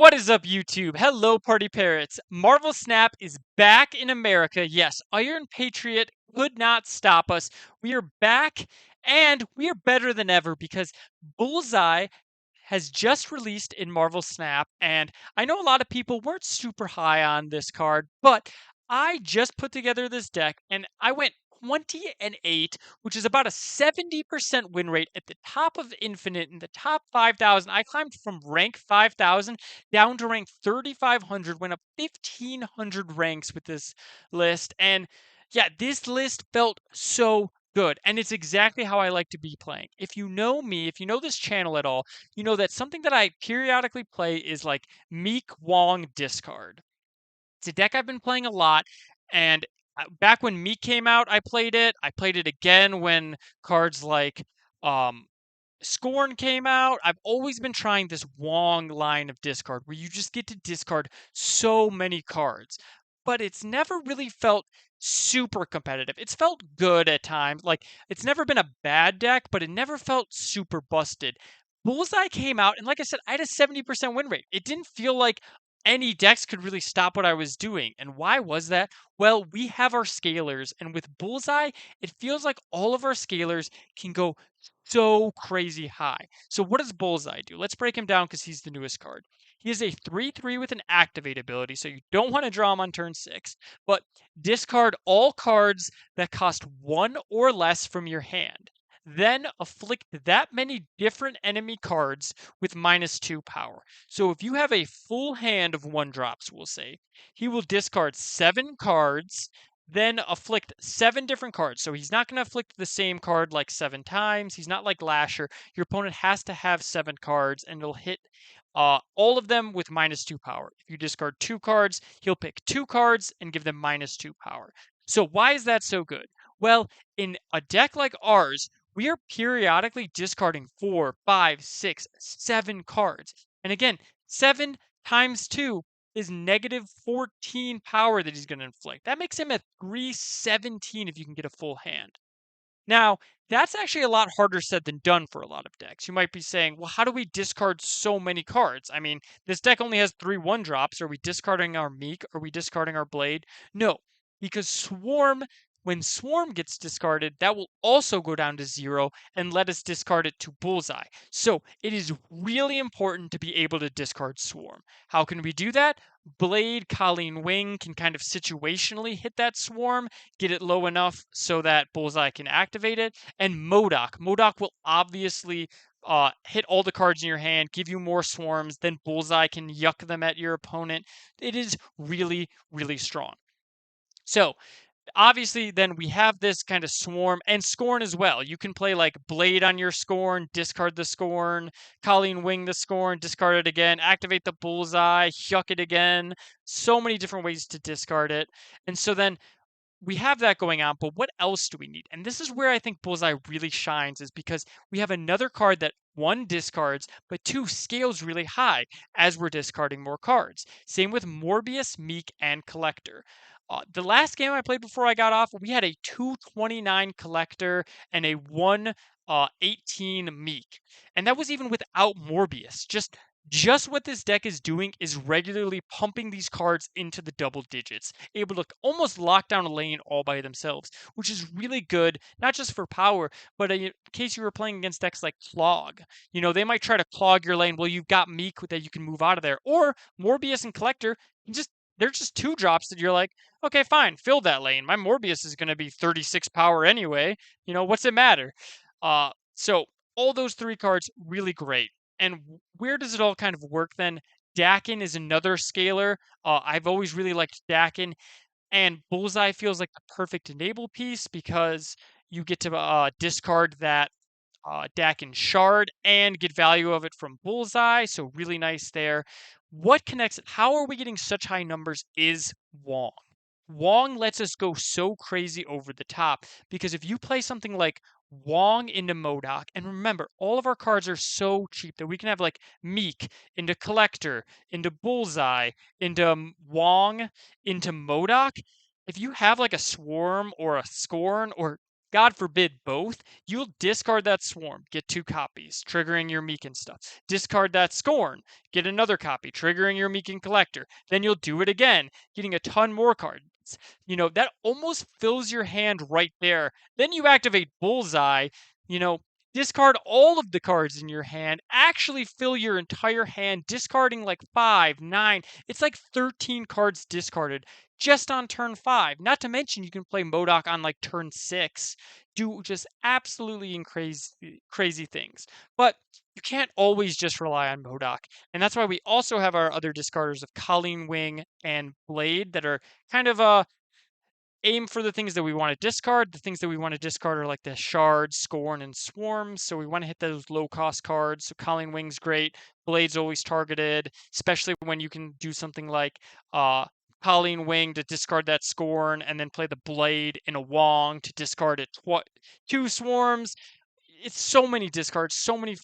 What is up, YouTube? Hello, Party Parrots. Marvel Snap is back in America. Yes, Iron Patriot could not stop us. We are back, and we are better than ever because Bullseye has just released in Marvel Snap, and I know a lot of people weren't super high on this card, but I just put together this deck and I went 20 and 8, which is about a 70% win rate at the top of Infinite in the top 5,000. I climbed from rank 5,000 down to rank 3,500, went up 1,500 ranks with this list. And yeah, this list felt so good. And it's exactly how I like to be playing. If you know me, if you know this channel at all, you know that something that I periodically play is like Meek Wong Discard. It's a deck I've been playing a lot, and back when Meek came out, I played it. I played it again when cards like um, Scorn came out. I've always been trying this Wong line of discard where you just get to discard so many cards, but it's never really felt super competitive. It's felt good at times. Like, it's never been a bad deck, but it never felt super busted. Bullseye came out, and like I said, I had a 70% win rate. It didn't feel like any decks could really stop what I was doing. And why was that? Well, we have our scalers, and with Bullseye, it feels like all of our scalers can go so crazy high. So what does Bullseye do? Let's break him down because he's the newest card. He is a 3/3 with an activate ability, so you don't want to draw him on turn 6. But discard all cards that cost 1 or less from your hand. Then afflict that many different enemy cards with -2 power. So if you have a full hand of 1-drops, we'll say, he will discard 7 cards, then afflict 7 different cards. So he's not going to afflict the same card like 7 times. He's not like Lasher. Your opponent has to have 7 cards, and it'll hit all of them with -2 power. If you discard 2 cards, he'll pick 2 cards and give them -2 power. So why is that so good? Well, in a deck like ours, we are periodically discarding 4, 5, 6, 7 cards. And again, 7 times 2 is -14 power that he's going to inflict. That makes him a 317 if you can get a full hand. Now, that's actually a lot harder said than done for a lot of decks. You might be saying, well, how do we discard so many cards? I mean, this deck only has 3 1-drops. Are we discarding our Meek? Are we discarding our Blade? No, because when Swarm gets discarded, that will also go down to 0 and let us discard it to Bullseye. So it is really important to be able to discard Swarm. How can we do that? Blade, Colleen Wing can kind of situationally hit that Swarm, get it low enough so that Bullseye can activate it. And MODOK. MODOK will obviously hit all the cards in your hand, give you more swarms, then Bullseye can yuck them at your opponent. It is really, really strong. So obviously, then we have this kind of swarm and scorn as well. You can play like Blade on your scorn, discard the scorn, Colleen Wing the scorn, discard it again, activate the Bullseye, yuck it again. So many different ways to discard it. And so then we have that going on, but what else do we need? And this is where I think Bullseye really shines, is because we have another card that 1 discards, but 2 scales really high as we're discarding more cards. Same with Morbius, Meek, and Collector. The last game I played before I got off, we had a 229 Collector and a 118 Meek. And that was even without Morbius. Just what this deck is doing is regularly pumping these cards into the double digits, able to almost lock down a lane all by themselves, which is really good, not just for power, but in case you were playing against decks like Clog. You know, they might try to clog your lane. Well, you've got Meek that you can move out of there. Or Morbius and Collector, they're just 2-drops that you're like, okay, fine, fill that lane. My Morbius is going to be 36 power anyway. You know, what's it matter? So all those 3 cards, really great. And where does it all kind of work then? Dakin is another scaler. I've always really liked Dakin, and Bullseye feels like the perfect enable piece because you get to discard that Dakin shard and get value of it from Bullseye. So really nice there. What connects it? How are we getting such high numbers is Wong. Wong lets us go so crazy over the top because if you play something like Wong into MODOK, and remember, all of our cards are so cheap that we can have like Meek into Collector, into Bullseye, into Wong, into MODOK. If you have like a Swarm or a Scorn or God forbid both, you'll discard that Swarm, get 2 copies, triggering your Meekin stuff. Discard that Scorn, get another copy, triggering your Meekin Collector. Then you'll do it again, getting a ton more cards. You know, that almost fills your hand right there. Then you activate Bullseye, you know, discard all of the cards in your hand, actually fill your entire hand, discarding like 5, 9. It's like 13 cards discarded just on turn 5. Not to mention you can play MODOK on like turn 6. Do just absolutely crazy things. But you can't always just rely on MODOK. And that's why we also have our other discarders of Colleen Wing and Blade that are kind of aim for the things that we want to discard. The things that we want to discard are like the Shard, Scorn, and Swarm. So we want to hit those low-cost cards. So Colleen Wing's great. Blade's always targeted, especially when you can do something like Colleen Wing to discard that Scorn and then play the Blade in a Wong to discard it 2 Swarms. It's so many discards, so many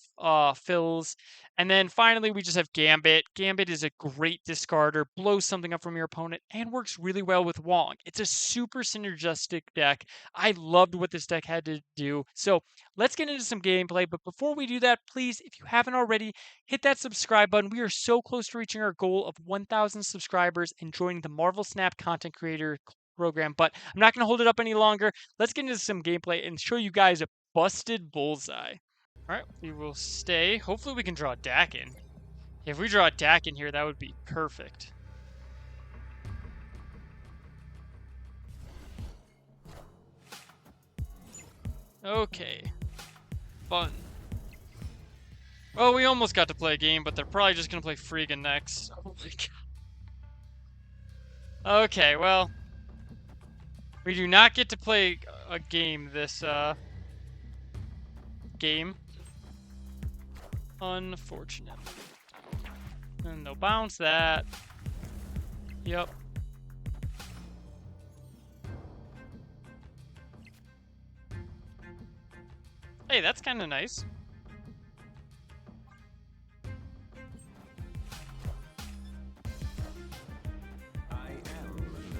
fills. And then finally, we just have Gambit. Gambit is a great discarder, blows something up from your opponent, and works really well with Wong. It's a super synergistic deck. I loved what this deck had to do. So let's get into some gameplay. But before we do that, please, if you haven't already, hit that subscribe button. We are so close to reaching our goal of 1,000 subscribers and joining the Marvel Snap content creator program. But I'm not going to hold it up any longer. Let's get into some gameplay and show you guys a busted Bullseye. Alright, we will stay. Hopefully we can draw a Dakin. If we draw a Dakin here, that would be perfect. Okay. Fun. Well, we almost got to play a game, but they're probably just going to play Frigga next. Oh my god. Okay, well. We do not get to play a game this, game. Unfortunate. And they'll bounce that. Yep. Hey, that's kind of nice.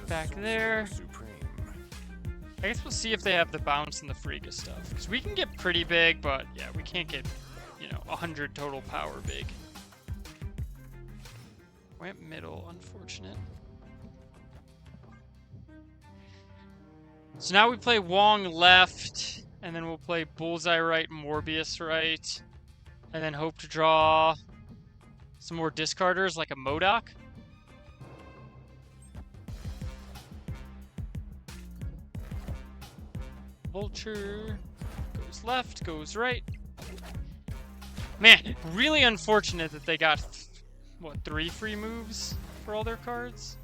Back there. I guess we'll see if they have the bounce and the Frigga stuff. Because we can get pretty big, but yeah, we can't get, 100 total power big. Went middle, unfortunate. So now we play Wong left, and then we'll play Bullseye right, Morbius right, and then hope to draw some more discarders like a MODOK. Vulture goes left, goes right. Man, really unfortunate that they got, 3 free moves for all their cards?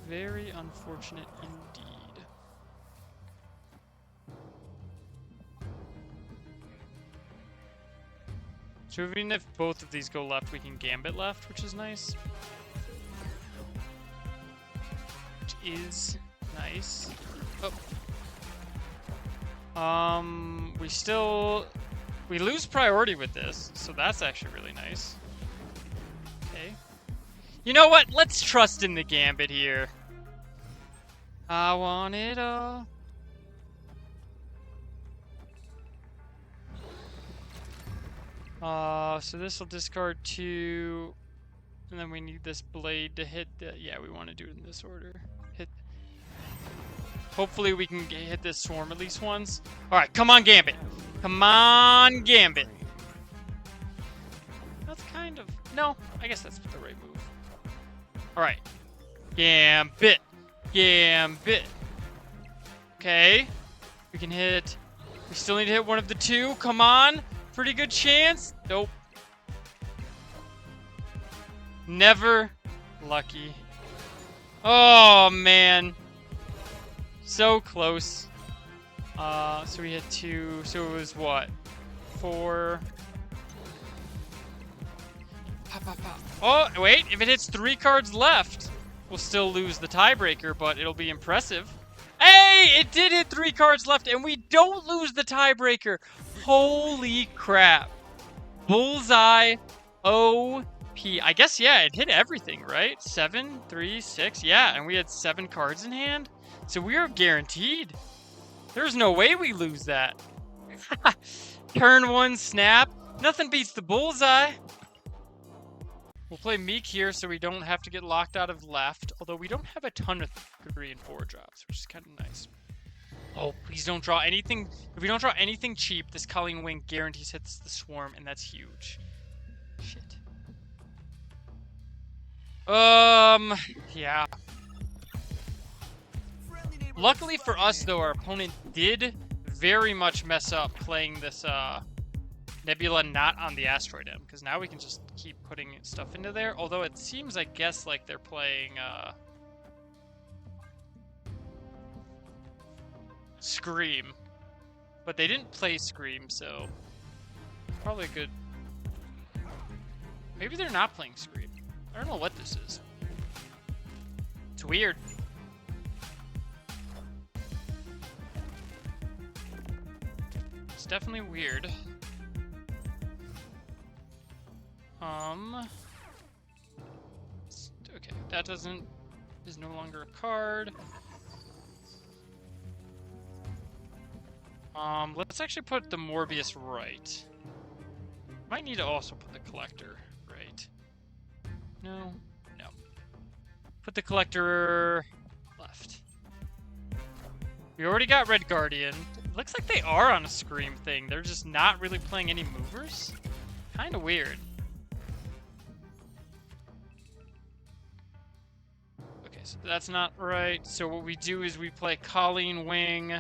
Very unfortunate indeed. So even if both of these go left, we can Gambit left, which is nice. Which is nice. Oh. We lose priority with this, so that's actually really nice. Okay. You know what? Let's trust in the Gambit here. I want it all. So this will discard 2, and then we need this Blade to hit the, yeah, we want to do it in this order. Hopefully we can hit this Swarm at least once. Alright, come on, Gambit. Come on, Gambit. That's kind of... No, I guess that's the right move. Alright. Gambit. Gambit. Okay. We can hit... We still need to hit one of the 2. Come on. Pretty good chance. Nope. Never lucky. Oh, man. So close. So we had 2. So it was what? 4. Pop, pop, pop. Oh, wait. If it hits 3 cards left, we'll still lose the tiebreaker, but it'll be impressive. Hey! It did hit 3 cards left, and we don't lose the tiebreaker. Holy crap. Bullseye OP. I guess, yeah, it hit everything, right? 7, 3, 6. Yeah, and we had 7 cards in hand. So we are guaranteed. There's no way we lose that. Turn 1 snap. Nothing beats the bullseye. We'll play Meek here so we don't have to get locked out of left. Although we don't have a ton of 3 and 4 drops, which is kind of nice. Oh, please don't draw anything. If we don't draw anything cheap, this Culling Wing guarantees hits the swarm, and that's huge. Shit. Yeah. Luckily for us, though, our opponent did very much mess up playing this Nebula not on the Asteroid M, because now we can just keep putting stuff into there. Although it seems, I guess, like they're playing Scream. But they didn't play Scream, so probably a good... Maybe they're not playing Scream. I don't know what this is. It's weird. It's definitely weird. Okay, that is no longer a card. Let's actually put the Morbius right. Might need to also put the Collector right. No. Put the Collector left. We already got Red Guardian. It looks like they are on a Scream thing. They're just not really playing any movers. Kind of weird. Okay, so that's not right. So what we do is we play Colleen Wing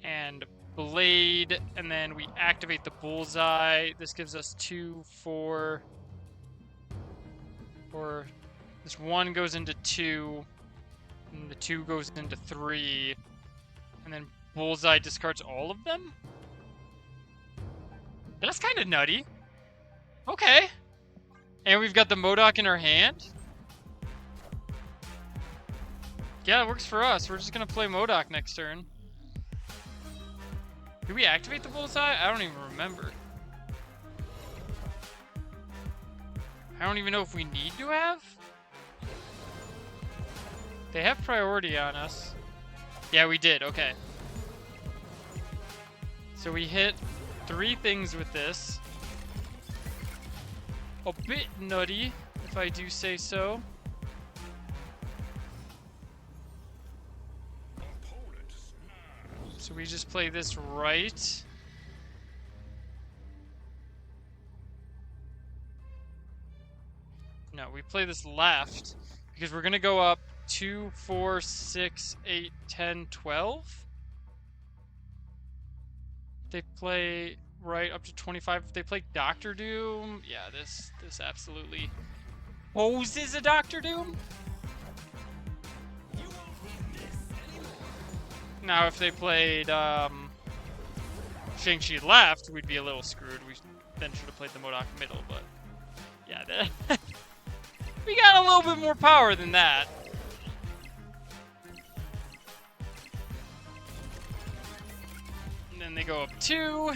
and Blade, and then we activate the Bullseye. This gives us 2, 4, or this 1 goes into 2, and the 2 goes into 3, and then Bullseye discards all of them? That's kind of nutty. Okay. And we've got the MODOK in our hand? Yeah, it works for us. We're just going to play MODOK next turn. Do we activate the Bullseye? I don't even remember. I don't even know if we need to have. They have priority on us. Yeah, we did. Okay. So we hit 3 things with this. A bit nutty, if I do say so. So we just play this right. No, we play this left because we're going to go up 2, 4, 6, 8, 10, 12. They play right up to 25. If they play Doctor Doom, yeah, this absolutely poses a Doctor Doom. Now, if they played Shang-Chi left, we'd be a little screwed. We then should have played the MODOK middle, but yeah, we got a little bit more power than that. And then they go up 2.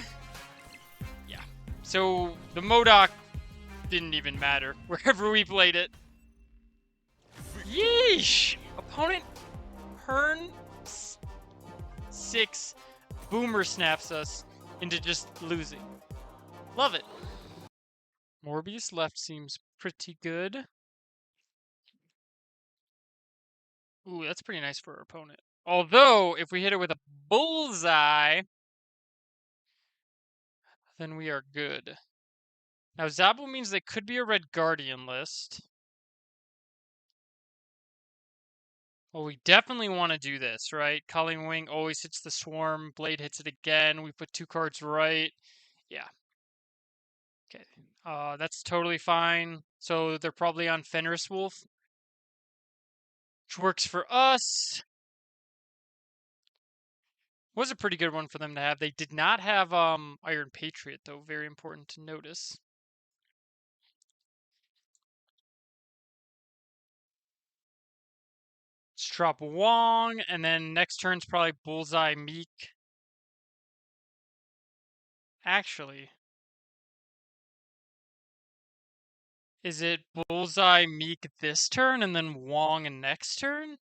Yeah. So the MODOK didn't even matter wherever we played it. Yeesh! Opponent turn 6 boomer snaps us into just losing. Love it. Morbius left seems pretty good. Ooh, that's pretty nice for our opponent. Although, if we hit it with a Bullseye, then we are good. Now, Zabu means they could be a Red Guardian list. Well, we definitely want to do this, right? Culling Wing always hits the Swarm. Blade hits it again. We put 2 cards right. Yeah. Okay. That's totally fine. So they're probably on Fenris Wolf, which works for us. Was a pretty good one for them to have. They did not have Iron Patriot, though. Very important to notice. Let's drop Wong, and then next turn's probably Bullseye Meek. Actually, is it Bullseye Meek this turn, and then Wong next turn?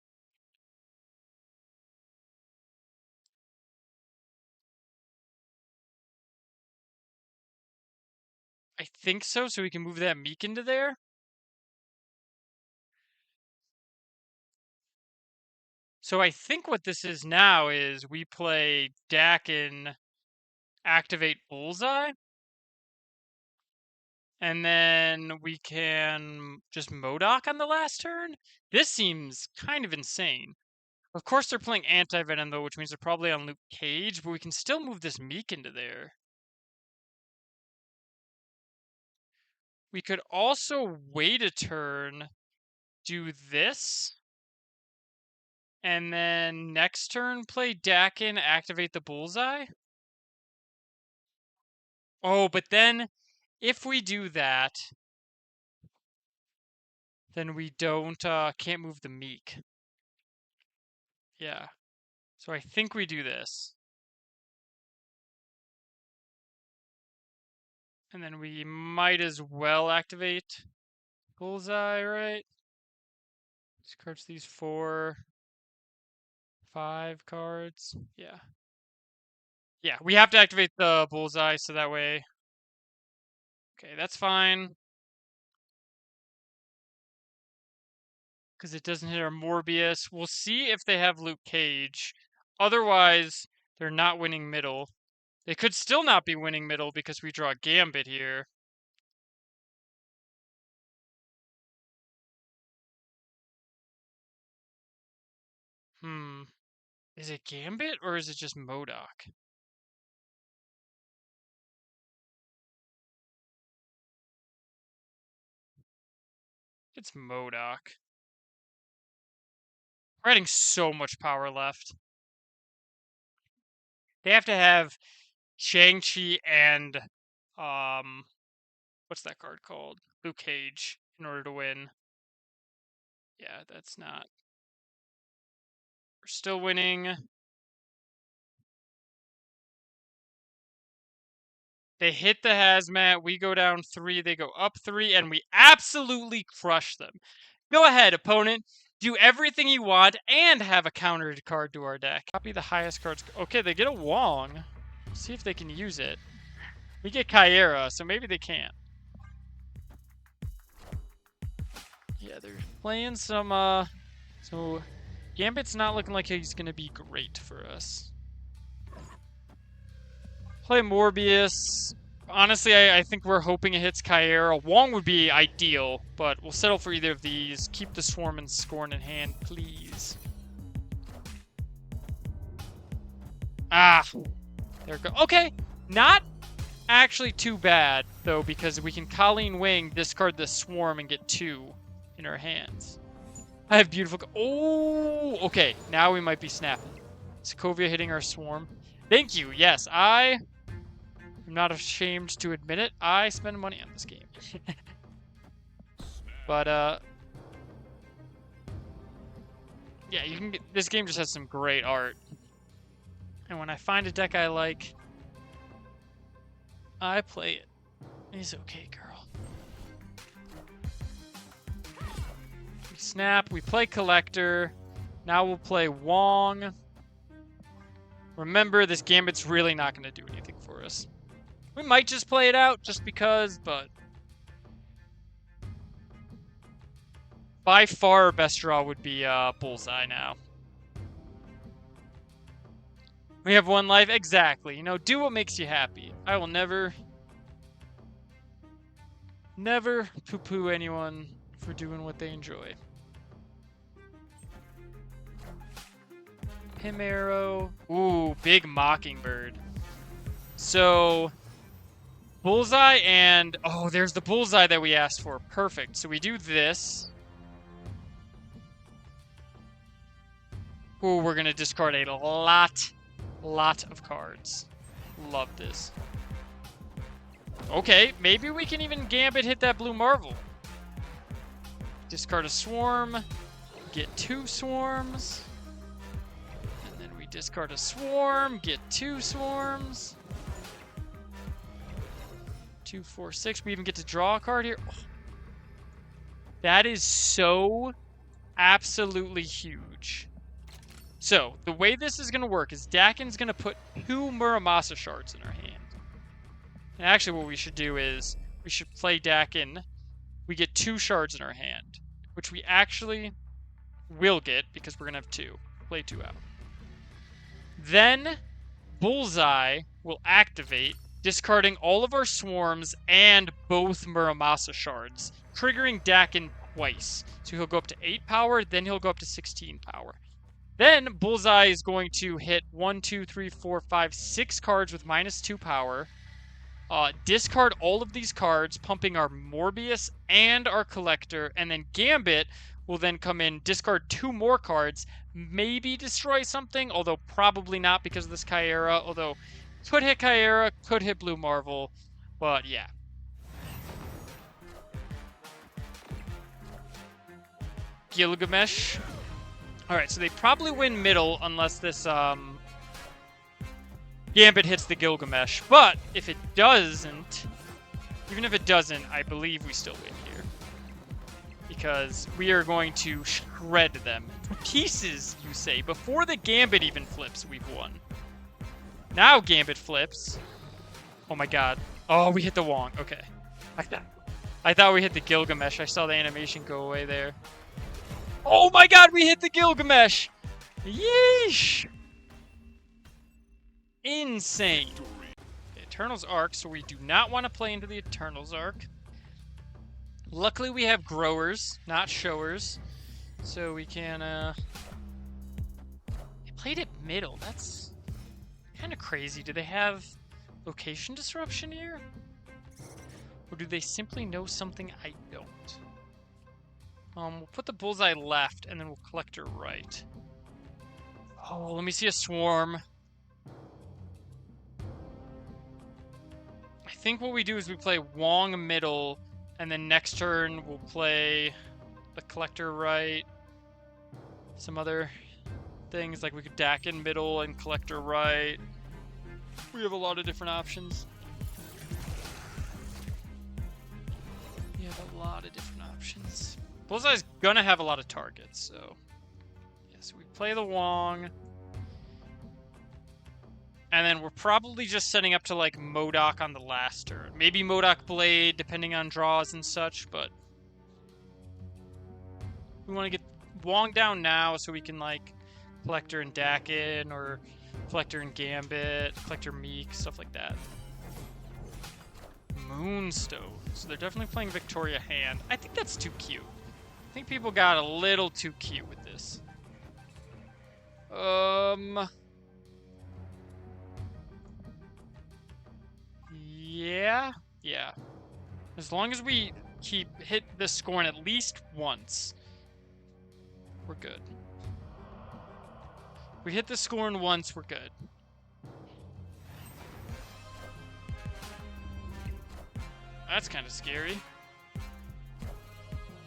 think so we can move that Meek into there. So I think what this is now is we play Dakin, activate Bullseye, and then we can just Modok on the last turn? This seems kind of insane. Of course they're playing Anti-Venom though, which means they're probably on Luke Cage, but we can still move this Meek into there. We could also wait a turn, do this, and then next turn play Dakin, activate the Bullseye. Oh, but then if we do that, then we can't move the Meek. Yeah. So I think we do this. And then we might as well activate Bullseye, right? Discards these 4, 5 cards. Yeah. Yeah, we have to activate the Bullseye so that way. Okay, that's fine. Because it doesn't hit our Morbius. We'll see if they have Luke Cage. Otherwise, they're not winning middle. They could still not be winning middle because we draw Gambit here. Is it Gambit or is it just MODOK? It's MODOK. We're adding so much power left. They have to have Shang-Chi and what's that card called? Luke Cage in order to win. Yeah, that's not. We're still winning. They hit the hazmat, we go down 3, they go up 3, and we absolutely crush them. Go ahead, opponent. Do everything you want and have a counter card to our deck. Copy the highest cards. Okay, they get a Wong. See if they can use it. We get Kyera, so maybe they can't. Yeah, they're playing some, so Gambit's not looking like he's gonna be great for us. Play Morbius. Honestly, I think we're hoping it hits Kyera. Wong would be ideal, but we'll settle for either of these. Keep the Swarm and Scorn in hand, please. Ah, there we go. Okay, not actually too bad, though, because we can Colleen Wing, discard the Swarm, and get 2 in our hands. I have beautiful... Oh, okay, now we might be snapping. Sokovia hitting our Swarm. Thank you, yes, I'm not ashamed to admit it. I spend money on this game. But, yeah, you can get... This game just has some great art. And when I find a deck I like, I play it. It's okay, girl. We snap, we play Collector. Now we'll play Wong. Remember, this Gambit's really not going to do anything for us. We might just play it out just because, but... By far, our best draw would be Bullseye now. We have 1 life. Exactly. You know, do what makes you happy. I will never poo-poo anyone for doing what they enjoy. Him-Arrow. Ooh, big Mockingbird. So, Bullseye and... Oh, there's the Bullseye that we asked for. Perfect. So we do this. Ooh, we're going to discard a lot of cards. Love this. Okay, maybe we can even Gambit hit that Blue Marvel. Discard a Swarm. Get 2 Swarms. And then we discard a Swarm. Get 2 Swarms. 2, 4, 6. We even get to draw a card here. Oh. That is so absolutely huge. So, the way this is going to work is Dakin's going to put 2 Muramasa shards in our hand. And actually what we should do is we should play Dakin. We get 2 shards in our hand, which we actually will get because we're going to have 2. Play 2 out. Then Bullseye will activate, discarding all of our swarms and both Muramasa shards, triggering Dakin twice. So he'll go up to 8 power, then he'll go up to 16 power. Then Bullseye is going to hit 1, 2, 3, 4, 5, 6 cards with -2 power. Discard all of these cards, pumping our Morbius and our Collector, and then Gambit will then come in, discard 2 more cards, maybe destroy something, although probably not because of this Kyera, although could hit Kyera, could hit Blue Marvel, but yeah. Gilgamesh. Alright, so they probably win middle unless this Gambit hits the Gilgamesh, but if it doesn't, even if it doesn't, I believe we still win here. Because we are going to shred them. Pieces, you say. Before the Gambit even flips, we've won. Now Gambit flips. Oh my god. Oh, we hit the Wong. Okay. I thought we hit the Gilgamesh. I saw the animation go away there. Oh my god, we hit the Gilgamesh! Yeesh! Insane. Eternal's Arc, so we do not want to play into the Eternal's Arc. Luckily we have growers, not showers. So we can, They played it middle, that's kind of crazy. Do they have location disruption here? Or do they simply know something I don't? We'll put the Bullseye left, and then we'll Collector right. Oh, let me see a Swarm. I think what we do is we play Wong middle, and then next turn we'll play the Collector right. Some other things, like we could Dakin middle and Collector right. We have a lot of different options. We have a lot of different options. Bullseye's gonna have a lot of targets, so... Yeah, so we play the Wong. And then we're probably just setting up to, like, MODOK on the last turn. Maybe MODOK Blade, depending on draws and such, but... We want to get Wong down now so we can, like, Collector and Dakin, or Collector and Gambit, Collector Meek, stuff like that. Moonstone. So they're definitely playing Victoria Hand. I think that's too cute. I think people got a little too cute with this. Yeah. As long as we hit the scoring at least once, we're good. If we hit the scoring once, we're good. That's kind of scary.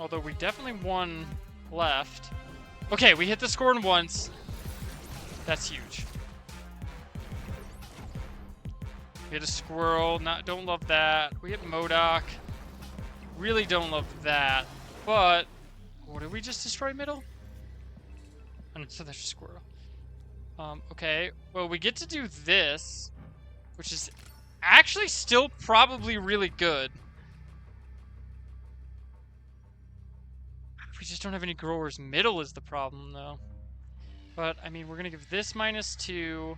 Although we definitely won left. Okay, we hit the scoring once. That's huge. We hit a squirrel. Don't love that. We hit MODOK. Really don't love that. But, what did we just destroy middle? Oh, so that's a squirrel. Okay. Well, we get to do this, which is actually still probably really good. We just don't have any growers. Middle is the problem, though. But, I mean, we're going to give this -2.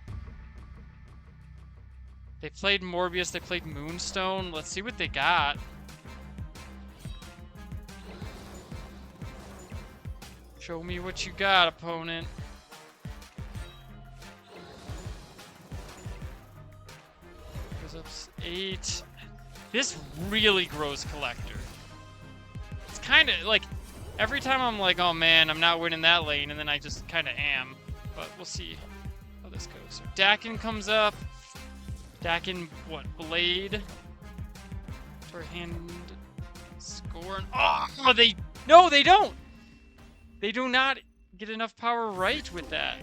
They played Morbius. They played Moonstone. Let's see what they got. Show me what you got, opponent. Goes up 8. This really grows Collector. It's kind of like... Every time I'm like, oh man, I'm not winning that lane, and then I just kind of am. But we'll see how this goes. So Dakin comes up. Dakin, what, Blade? Or hand score. Oh, no, they don't. They do not get enough power right with that.